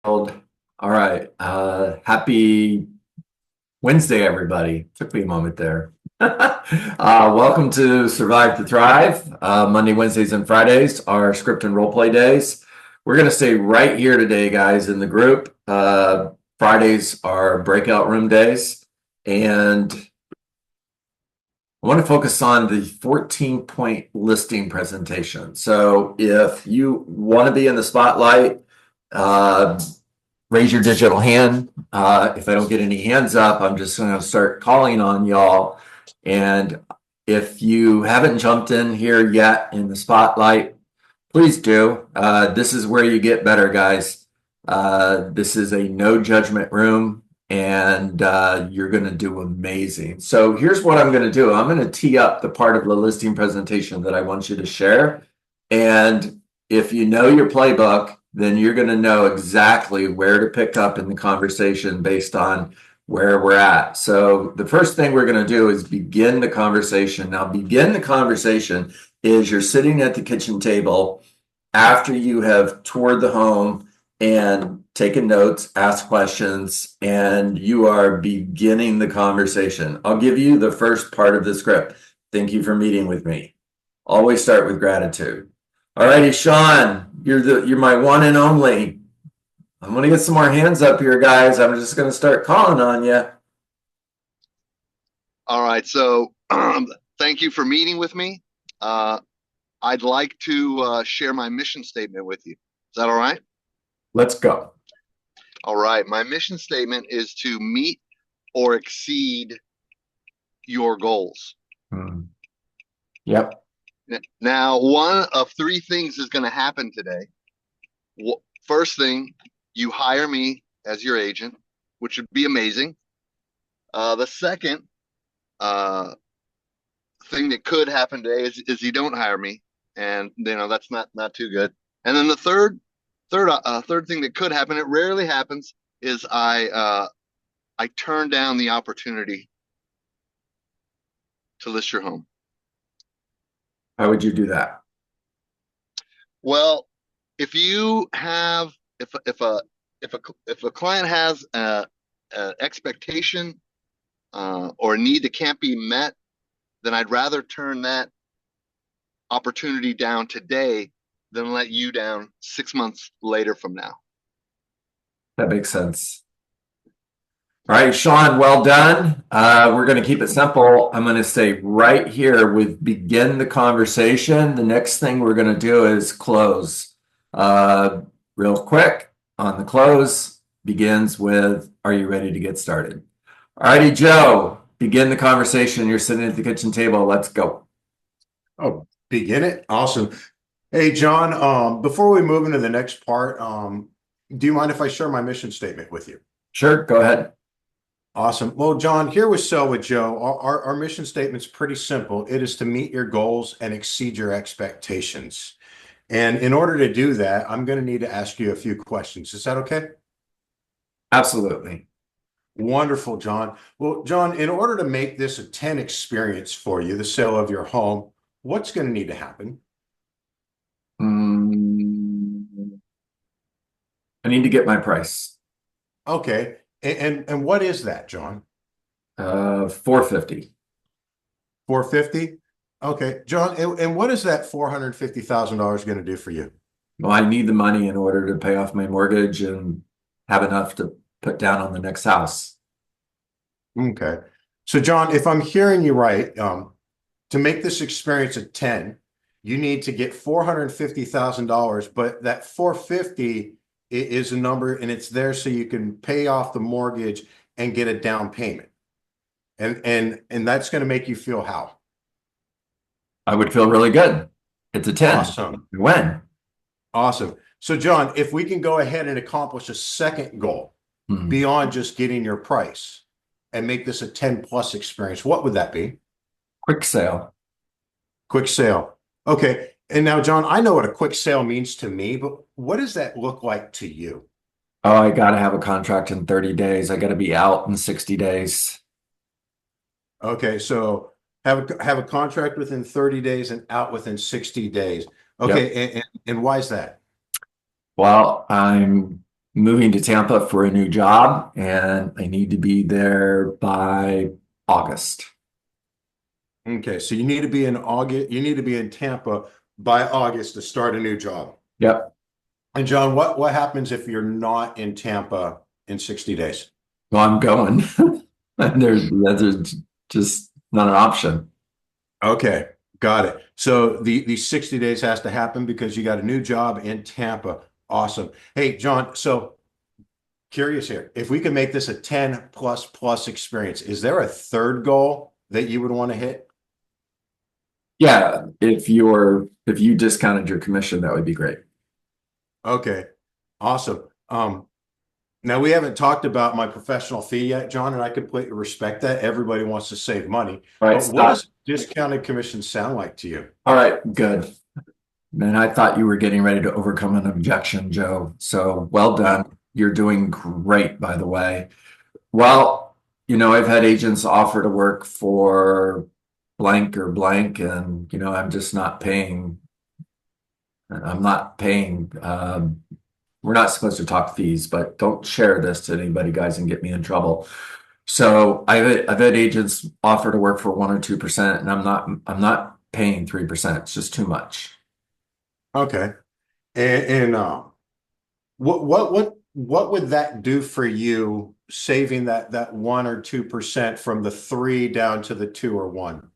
All right. Happy Wednesday, everybody. Took me a moment there. Welcome to Survive to Thrive. Monday, Wednesdays, and Fridays are script and role play days. We're going to stay right here today, guys, in the group. Fridays are breakout room days. And I want to focus on the 14-point listing presentation. So if you want to be in the spotlight, raise your digital hand. If I don't get any hands up, I'm just going to start calling on y'all. And if you haven't jumped in here yet in the spotlight, please do. This is where you get better, guys. This is a no judgment room, and you're going to do amazing. So here's what I'm going to do. I'm going to tee up the part of the listing presentation that I want you to share. And if you know your playbook, then you're going to know exactly where to pick up in the conversation based on where we're at. So the first thing we're going to do is begin the conversation. Now, begin the conversation is you're sitting at the kitchen table after you have toured the home and taken notes, asked questions, and you are beginning the conversation. I'll give you the first part of the script. Thank you for meeting with me. Always start with gratitude. All righty, Sean, you're my one and only. I'm gonna get some more hands up here, guys. I'm just gonna start calling on you. All right. So thank you for meeting with me. I'd like to share my mission statement with you. Is that all right? Let's go. All right. My mission statement is to meet or exceed your goals. Yep. Now, one of three things is going to happen today. First thing, you hire me as your agent, which would be amazing. The second thing that could happen today is you don't hire me, and that's not too good. And then the third thing that could happen, it rarely happens, is I turn down the opportunity to list your home. How would you do that? Well, if you have if a client has a expectation or a need that can't be met, then I'd rather turn that opportunity down today than let you down 6 months later from now. That makes sense. All right, Sean, well done. We're going to keep it simple. I'm going to say right here with begin the conversation. The next thing we're going to do is close. Real quick on the close begins with, are you ready to get started? All righty, Joe, begin the conversation. You're sitting at the kitchen table. Let's go. Oh, begin it. Awesome. Hey, John, before we move into the next part, do you mind if I share my mission statement with you? Sure, go ahead. Awesome. Well, John, here with Sell with Joe, our mission statement's pretty simple. It is to meet your goals and exceed your expectations. And in order to do that, I'm going to need to ask you a few questions. Is that okay? Absolutely. Wonderful, John. Well, John, in order to make this a 10 experience for you, the sale of your home, what's going to need to happen? I need to get my price. Okay. And what is that, John? 450. 450? Okay, John, and what is that $450,000 going to do for you? Well, I need the money in order to pay off my mortgage and have enough to put down on the next house. Okay. So, John, if I'm hearing you right, to make this experience a 10, you need to get $450,000, but that 450 is a number and it's there so you can pay off the mortgage and get a down payment. And that's going to make you feel how? I would feel really good. It's a 10. Awesome. When? Awesome. So, John, if we can go ahead and accomplish a second goal beyond just getting your price and make this a 10 plus experience, what would that be? Quick sale. Quick sale. Okay. And now, John, I know what a quick sale means to me, but what does that look like to you? Oh, I got to have a contract in 30 days. I got to be out in 60 days. Okay. So have a contract within 30 days and out within 60 days. Okay. Yep. And why is that? Well, I'm moving to Tampa for a new job, and I need to be there by August. Okay, so you need to be in August, you need to be in Tampa by August to start a new job. Yep. And John, what happens if you're not in Tampa in 60 days? Well, I'm going. There's just not an option. Okay, got it. So the 60 days has to happen because you got a new job in Tampa. Awesome. Hey, John, so curious here. If we could make this a 10 plus experience, is there a third goal that you would want to hit? Yeah, if you discounted your commission, that would be great. Okay, awesome. Now we haven't talked about my professional fee yet, John, and I completely respect that. Everybody wants to save money. All right, But stop. what does discounted commission sound like to you? All right, good. Man, I thought you were getting ready to overcome an objection, Joe. So well done. You're doing great, by the way. Well, I've had agents offer to work for blank or blank, and I'm just not paying. I'm not paying. We're not supposed to talk fees, but don't share this to anybody, guys, and get me in trouble. So I've had agents offer to work for 1 or 2%, and I'm not paying 3%. It's just too much. Okay. And what would that do for you, saving that 1 or 2% from the 3 down to the 2 or 1?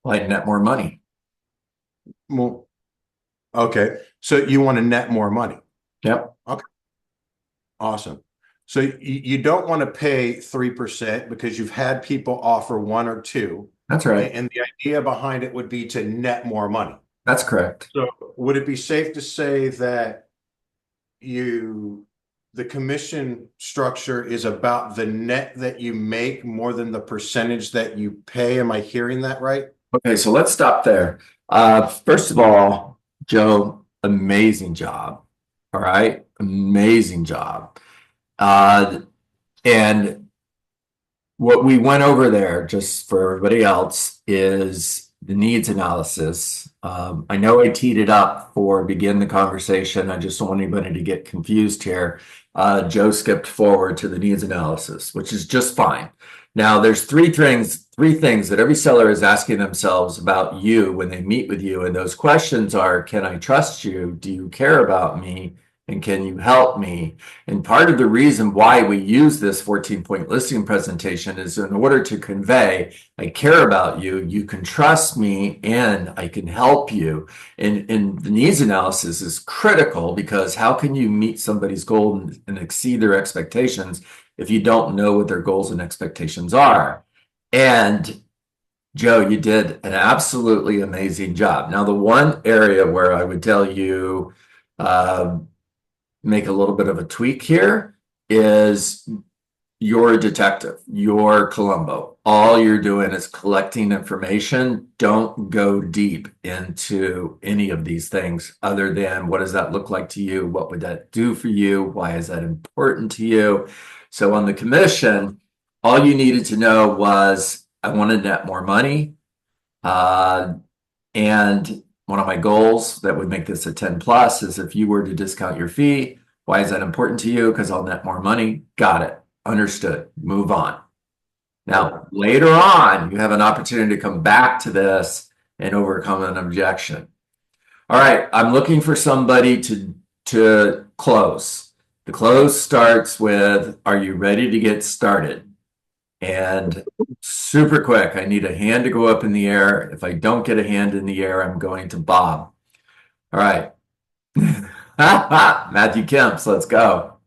Like net more money. Well, okay. So you want to net more money. Yep. Okay. Awesome. So you don't want to pay 3% because you've had people offer 1 or 2. That's right. And the idea behind it would be to net more money. That's correct. So would it be safe to say that the commission structure is about the net that you make more than the percentage that you pay? Am I hearing that right? Okay, so let's stop there. First of all, Joe, amazing job. All right, amazing job. And what we went over there, just for everybody else, is the needs analysis. I know I teed it up for begin the conversation. I just don't want anybody to get confused here. Joe skipped forward to the needs analysis, which is just fine. Now, there's three things that every seller is asking themselves about you when they meet with you. And those questions are, can I trust you? Do you care about me? And can you help me? And part of the reason why we use this 14-point listing presentation is in order to convey, I care about you, you can trust me, and I can help you. And the needs analysis is critical because how can you meet somebody's goal and exceed their expectations if you don't know what their goals and expectations are? And Joe, you did an absolutely amazing job. Now, the one area where I would tell you, make a little bit of a tweak here is you're a detective, you're Columbo. All you're doing is collecting information. Don't go deep into any of these things other than what does that look like to you? What would that do for you? Why is that important to you? So on the commission, all you needed to know was I want to net more money. And one of my goals that would make this a 10 plus is if you were to discount your fee, why is that important to you? Because I'll net more money. Got it. Understood. Move on. Now, later on, you have an opportunity to come back to this and overcome an objection. All right, I'm looking for somebody to close. The close starts with, are you ready to get started? And super quick, I need a hand to go up in the air. If I don't get a hand in the air, I'm going to Bob. All right. Matthew Kemps, let's go.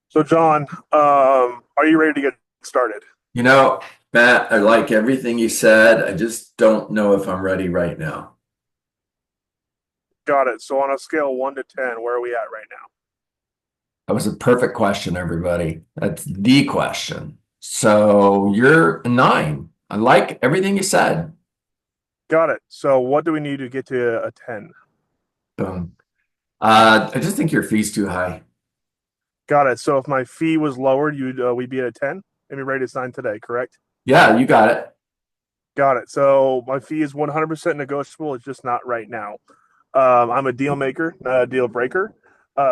So, John, are you ready to get started? Matt, I like everything you said. I just don't know if I'm ready right now. Got it. So on a scale 1 to 10, where are we at right now? That was a perfect question, everybody. That's the question. So you're a 9. I like everything you said. Got it. So what do we need to get to a 10? Boom. I just think your fee's too high. Got it. So if my fee was lowered, we'd be at a 10? And we rate it's 9 today, correct? Yeah, you got it. Got it. So my fee is 100% negotiable. It's just not right now. I'm a deal maker, not a deal breaker.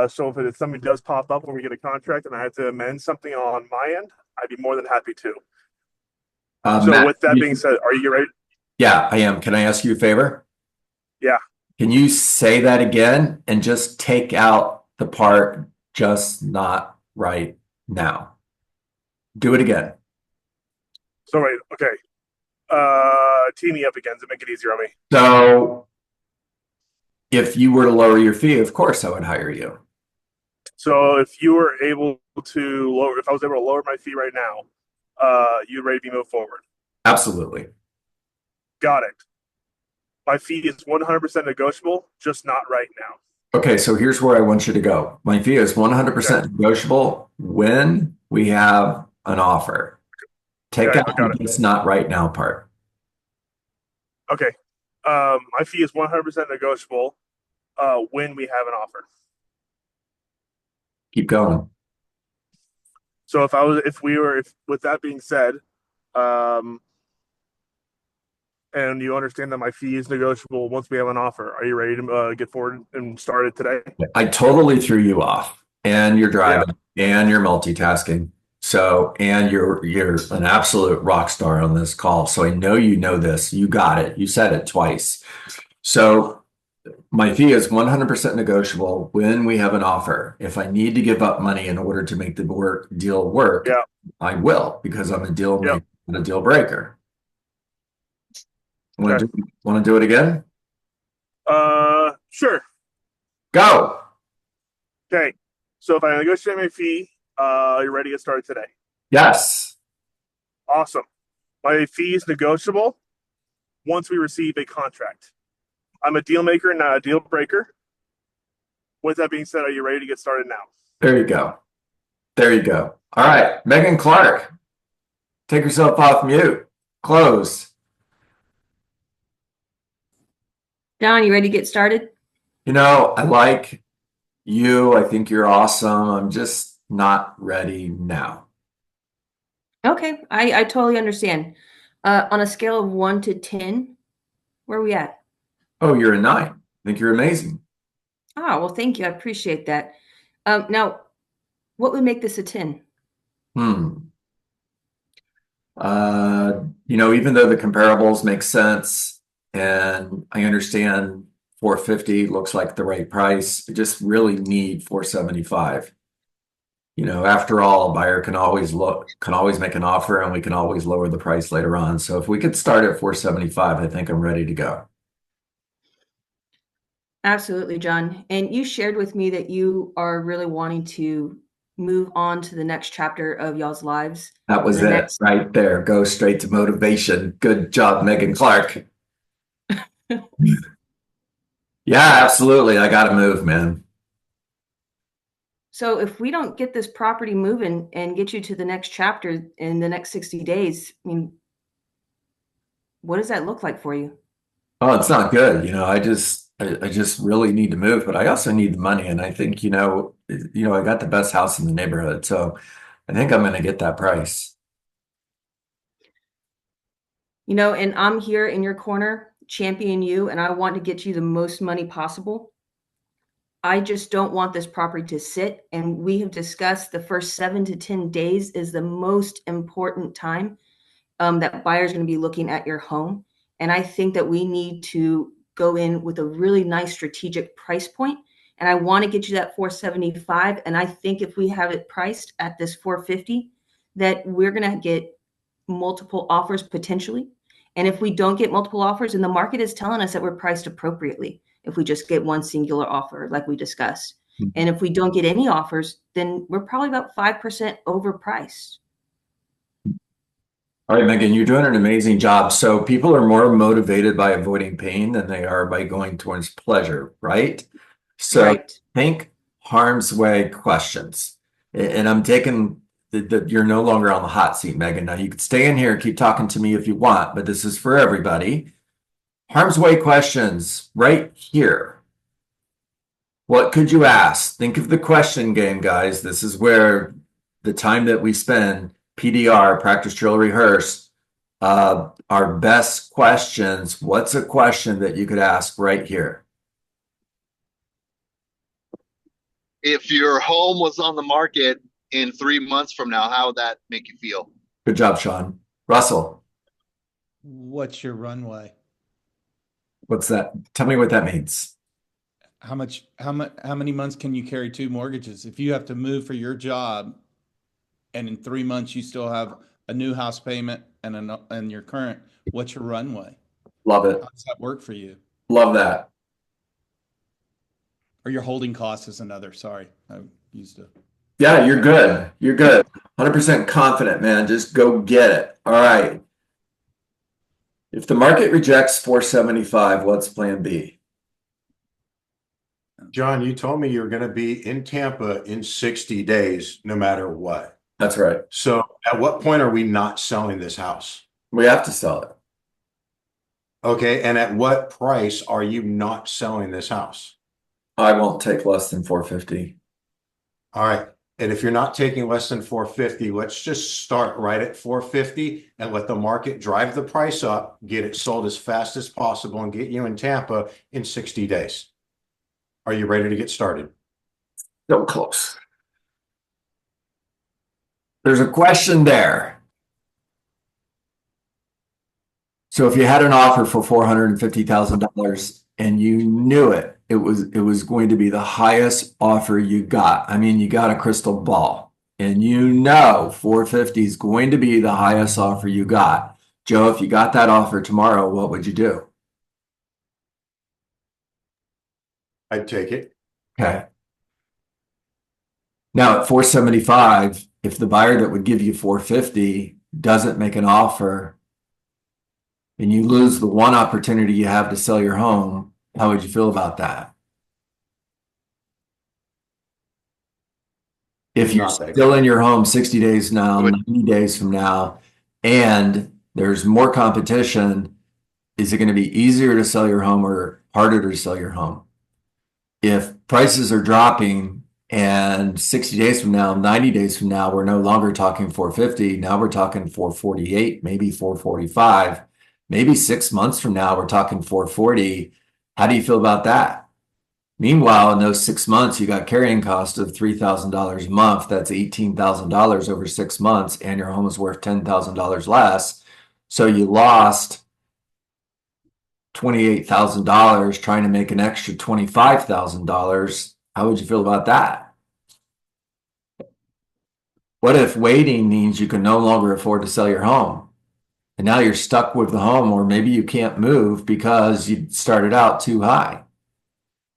So if something does pop up when we get a contract and I have to amend something on my end, I'd be more than happy to. So Matt, with that being said, are you ready? yeah, I am. Can I ask you a favor? Yeah. Can you say that again and just take out the part just not right now? Do it again. So wait, okay. Tee me up again to make it easier on me. So if you were to lower your fee, of course I would hire you. So if you were able to lower, if I was able to lower my fee right now, you'd ready to move forward. Absolutely. Got it. My fee is 100% negotiable, just not right now. Okay, so here's where I want you to go. My fee is 100% negotiable when we have an offer. Take Okay, out I got the "it's not right now" part. Okay. My fee is 100% negotiable when we have an offer. Keep going. So if with that being said, um, and you understand that my fee is negotiable once we have an offer, are you ready to get forward and start it today? I totally threw you off, and you're Yeah. driving, and you're multitasking. So, and you're an absolute rock star on this call. So I know you know this. You got it. You said it twice. So my fee is 100% negotiable when we have an offer. If I need to give up money in order to make the deal work, Yeah. I will, because I'm a deal Yeah. maker, not a deal breaker. Want Okay. to do it again? Sure. Go. Okay. So if I negotiate my fee, you're ready to get started today. Yes. Awesome. My fee is negotiable once we receive a contract. I'm a deal maker, not a deal breaker. With that being said, are you ready to get started now? There you go. There you go. All right, Megan Clark, take yourself off mute. Close. John, you ready to get started? You know, I like you. I think you're awesome. I'm just not ready now. Okay, I totally understand. On a scale of 1 to 10, where are we at? Oh, you're a 9. I think you're amazing. Oh, well, thank you. I appreciate that. Now, what would make this a 10? Even though the comparables make sense and I understand 450 looks like the right price, I just really need 475. After all, a buyer can always make an offer, and we can always lower the price later on. So if we could start at 475, I think I'm ready to go. Absolutely, John. And you shared with me that you are really wanting to move on to the next chapter of y'all's lives. That was it right there. Go straight to motivation. Good job, Megan Clark. Yeah, absolutely. I got to move, man. So if we don't get this property moving and get you to the next chapter in the next 60 days, I mean, what does that look like for you? Oh, it's not good. I just really need to move, but I also need the money. And I think, I got the best house in the neighborhood. So I think I'm going to get that price. And I'm here in your corner championing you, and I want to get you the most money possible. I just don't want this property to sit. And we have discussed the first 7 to 10 days is the most important time that buyers are going to be looking at your home. And I think that we need to go in with a really nice strategic price point. And I want to get you that 475. And I think if we have it priced at this 450, that we're going to get multiple offers potentially. And if we don't get multiple offers, and the market is telling us that we're priced appropriately, if we just get one singular offer, like we discussed. Mm-hmm. And if we don't get any offers, then we're probably about 5% overpriced. All right, Megan, you're doing an amazing job. So people are more motivated by avoiding pain than they are by going towards pleasure, right? So Right. think harm's way questions. And I'm taking that you're no longer on the hot seat, Megan. Now you could stay in here and keep talking to me if you want, but this is for everybody. Harm's way questions right here. What could you ask? Think of the question game, guys. This is where the time that we spend, PDR, practice, drill, rehearse, our best questions. What's a question that you could ask right here? if your home was on the market in 3 months from now, how would that make you feel? Good job, Sean. Russell, What's your runway? what's that? Tell me what that means. How many months can you carry two mortgages? If you have to move for your job and in 3 months you still have a new house payment and your current, what's your runway? Love it. How does that work for you? Love that. Or your holding cost is another. Sorry, I used to. Yeah, you're good. You're good. 100% confident, man. Just go get it. All right. If the market rejects 475, what's plan B? John, you told me you're going to be in Tampa in 60 days, no matter what. That's right. So at what point are we not selling this house? We have to sell it. Okay. And at what price are you not selling this house? I won't take less than 450. All right. And if you're not taking less than 450, let's just start right at 450 and let the market drive the price up, get it sold as fast as possible, and get you in Tampa in 60 days. Are you ready to get started? So close. There's a question there. So if you had an offer for $450,000 and you knew it was going to be the highest offer you got. I mean, you got a crystal ball and you know 450 is going to be the highest offer you got. Joe, if you got that offer tomorrow, what would you do? I'd take it. Okay. Now at 475, if the buyer that would give you 450 doesn't make an offer and you lose the one opportunity you have to sell your home, how would you feel about that? If you're still in your home 60 days now, 90 days from now, and there's more competition, is it going to be easier to sell your home or harder to sell your home? If prices are dropping and 60 days from now, 90 days from now, we're no longer talking 450, now we're talking 448, maybe 445, maybe 6 months from now, we're talking 440. How do you feel about that? Meanwhile, in those 6 months, you got carrying cost of $3,000 a month. That's $18,000 over 6 months, and your home is worth $10,000 less. So you lost $28,000 trying to make an extra $25,000. How would you feel about that? What if waiting means you can no longer afford to sell your home? And now you're stuck with the home, or maybe you can't move because you started out too high.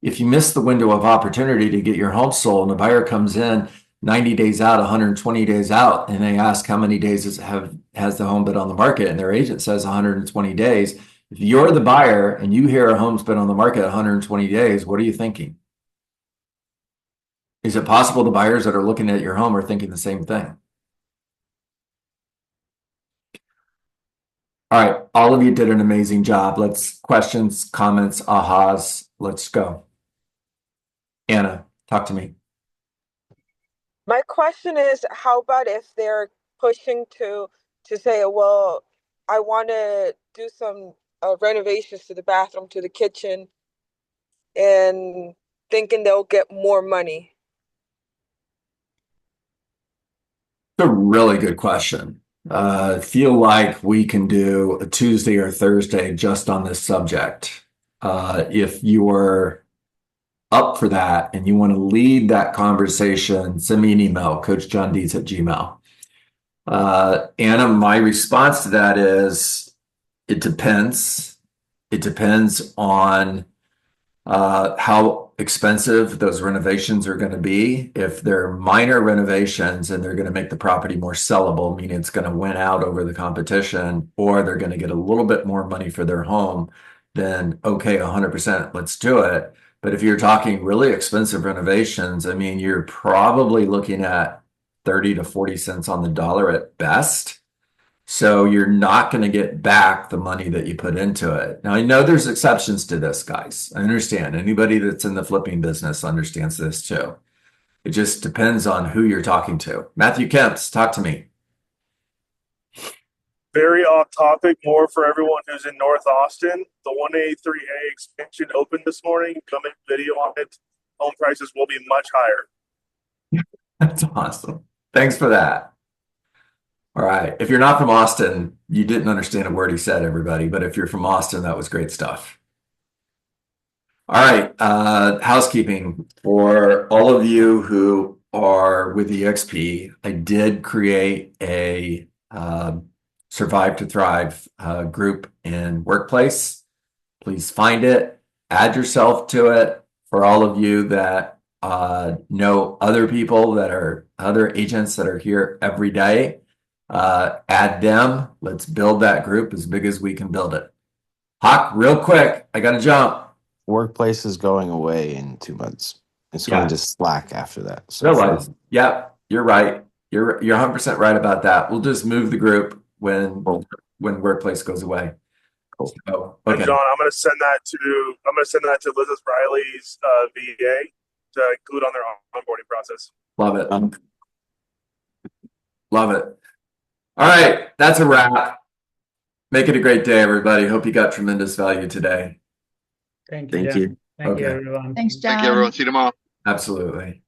If you miss the window of opportunity to get your home sold and a buyer comes in 90 days out, 120 days out, and they ask how many days has the home been on the market, and their agent says 120 days. If you're the buyer and you hear a home's been on the market 120 days, what are you thinking? Is it possible the buyers that are looking at your home are thinking the same thing? All right, all of you did an amazing job. Let's questions, comments, ahas. Let's go. Anna, talk to me. My question is, how about if they're pushing to say, well, I want to do some renovations to the bathroom, to the kitchen, and thinking they'll get more money? It's a really good question. Feel like we can do a Tuesday or Thursday just on this subject. If you're up for that and you want to lead that conversation, send me an email, coachjohndees@gmail. Anna, my response to that is it depends. It depends on how expensive those renovations are going to be. If they're minor renovations and they're going to make the property more sellable, meaning it's going to win out over the competition, or they're going to get a little bit more money for their home, then okay, 100%, let's do it. But if you're talking really expensive renovations, I mean, you're probably looking at 30 to 40 cents on the dollar at best. So you're not going to get back the money that you put into it. Now, I know there's exceptions to this, guys. I understand. Anybody that's in the flipping business understands this too. It just depends on who you're talking to. Matthew Kemps, talk to me. Very off topic, more for everyone who's in North Austin. The 183A expansion opened this morning. Come in video on it. Home prices will be much higher. That's awesome. Thanks for that. All right. If you're not from Austin, you didn't understand a word he said, everybody. But if you're from Austin, that was great stuff. All right. Housekeeping for all of you who are with EXP. I did create a Survive to Thrive group in Workplace. Please find it, add yourself to it. For all of you that know other people that are other agents that are here every day, add them. Let's build that group as big as we can build it. Hawk, real quick, I got to jump. Workplace is going away in 2 months. It's Yeah. going to Slack after that. So Realize, yep, you're right. You're 100% right about that. We'll just move the group when Workplace goes away. Cool. So, And okay. John, I'm gonna send that to Elizabeth Riley's VA to include on their onboarding process. Love it. Love it. All right, that's a wrap. Make it a great day, everybody. Hope you got tremendous value today. Thank you. Thank you, Okay. everyone. Thanks, John. Thank you, everyone. See you tomorrow. Absolutely.